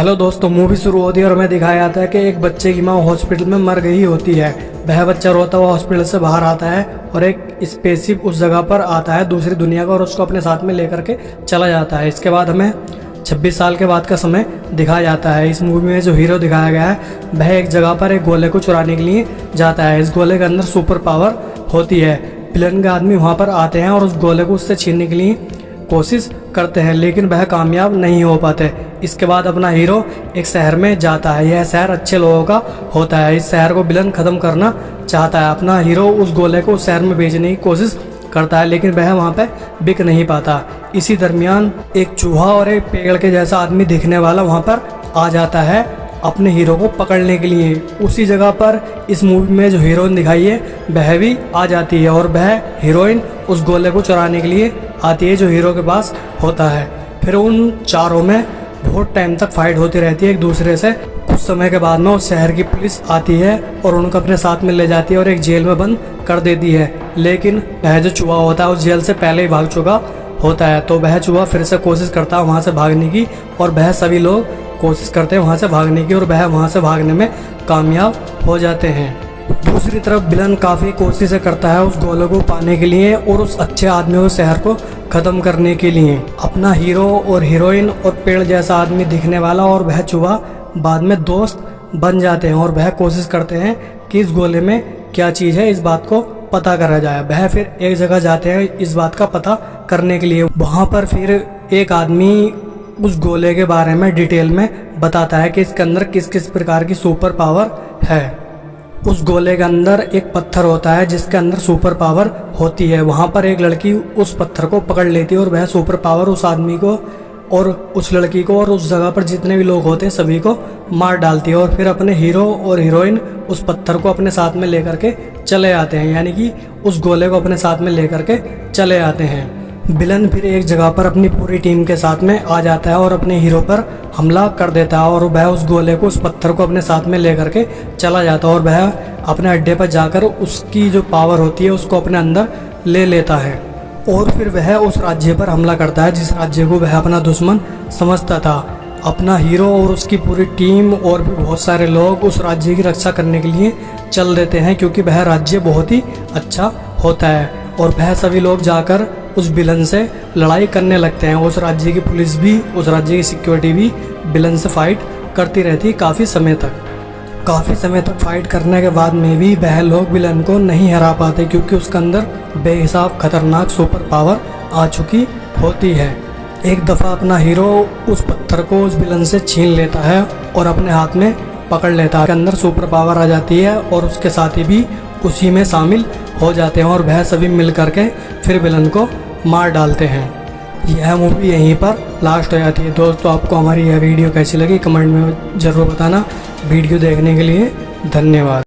Hello दोस्तों, movie शुरू होती है और हमें दिखाया जाता है कि एक बच्चे की माँ हॉस्पिटल में मर गई होती है। वह बच्चा रोता हुआ हॉस्पिटल से बाहर आता है और एक स्पेसशिप उस जगह पर आता है दूसरी दुनिया का और उसको अपने साथ में लेकर के चला जाता है। इसके बाद हमें 26 साल के बाद का समय दिखाया जाता है। इस मूवी में जो हीरो दिखाया गया है वह एक जगह पर एक गोले को चुराने के लिए जाता है। इस गोले के अंदर सुपर पावर होती है। विलन के आदमी वहाँ पर आते हैं और उस गोले को उससे छीनने के लिए कोशिश करते हैं, लेकिन वह कामयाब नहीं हो पाते। इसके बाद अपना हीरो एक शहर में जाता है। यह शहर अच्छे लोगों का होता है। इस शहर को विलन खत्म करना चाहता है। अपना हीरो उस गोले को उस शहर में भेजने की कोशिश करता है, लेकिन वह वहाँ पे बिक नहीं पाता। इसी दरमियान एक चूहा और एक पेड़ के जैसा आदमी दिखने वाला वहाँ पर आ जाता है अपने हीरो को पकड़ने के लिए। उसी जगह पर इस मूवी में जो हीरोइन दिखाई है वह भी आ जाती है और वह हीरोइन उस गोले को चुराने के लिए आती है जो हीरो के पास होता है। फिर उन चारों में बहुत टाइम तक फाइट होती रहती है एक दूसरे से। कुछ समय के बाद में उस शहर की पुलिस आती है और उनको अपने साथ में ले जाती है और एक जेल में बंद कर देती है, लेकिन वह जो चूहा होता है उस जेल से पहले ही भाग चुका होता है। तो वह चूहा फिर से कोशिश करता है वहाँ से भागने की और वह सभी लोग कोशिश करते हैं वहाँ से भागने की और वह वहाँ से भागने में कामयाब हो जाते हैं। दूसरी तरफ विलन काफ़ी कोशिशें करता है उस गोले को पाने के लिए और उस अच्छे आदमी को शहर को ख़त्म करने के लिए। अपना हीरो और हीरोइन और पेड़ जैसा आदमी दिखने वाला और वह चूहा बाद में दोस्त बन जाते हैं और वह कोशिश करते हैं कि इस गोले में क्या चीज़ है इस बात को पता करा जाए। वह फिर एक जगह जाते हैं इस बात का पता करने के लिए। वहाँ पर फिर एक आदमी उस गोले के बारे में डिटेल में बताता है कि इसके अंदर किस किस प्रकार की सुपर पावर है। उस गोले के अंदर एक पत्थर होता है जिसके अंदर सुपर पावर होती है। वहाँ पर एक लड़की उस पत्थर को पकड़ लेती है और वह सुपर पावर उस आदमी को और उस लड़की को और उस जगह पर जितने भी लोग होते हैं सभी को मार डालती है। और फिर अपने हीरो और हीरोइन उस पत्थर को अपने साथ में लेकर के चले आते हैं, यानी कि उस गोले को अपने साथ में लेकर के चले आते हैं। विलन फिर एक जगह पर अपनी पूरी टीम के साथ में आ जाता है और अपने हीरो पर हमला कर देता है और वह उस गोले को उस पत्थर को अपने साथ में लेकर के चला जाता है और वह अपने अड्डे पर जाकर उसकी जो पावर होती है उसको अपने अंदर ले लेता है और फिर वह उस राज्य पर हमला करता है जिस राज्य को वह अपना दुश्मन समझता था। अपना हीरो और उसकी पूरी टीम और भी बहुत सारे लोग उस राज्य की रक्षा करने के लिए चल देते हैं, क्योंकि वह राज्य बहुत ही अच्छा होता है। और वह सभी लोग जाकर उस विलन से लड़ाई करने लगते हैं। उस राज्य की पुलिस भी, उस राज्य की सिक्योरिटी भी विलन से फाइट करती रहती है काफ़ी समय तक फाइट करने के बाद में भी वह लोग विलन को नहीं हरा पाते, क्योंकि उसके अंदर बेहिसाब खतरनाक सुपर पावर आ चुकी होती है। एक दफ़ा अपना हीरो उस पत्थर को उस विलन से छीन लेता है और अपने हाथ में पकड़ लेता है। उसके अंदर सुपर पावर आ जाती है और उसके साथी भी उसी में शामिल हो जाते हैं और वह सभी मिल करके फिर विलन को मार डालते हैं। यह मूवी यहीं पर लास्ट हो जाती है। दोस्तों, आपको हमारी यह वीडियो कैसी लगी कमेंट में ज़रूर बताना। वीडियो देखने के लिए धन्यवाद।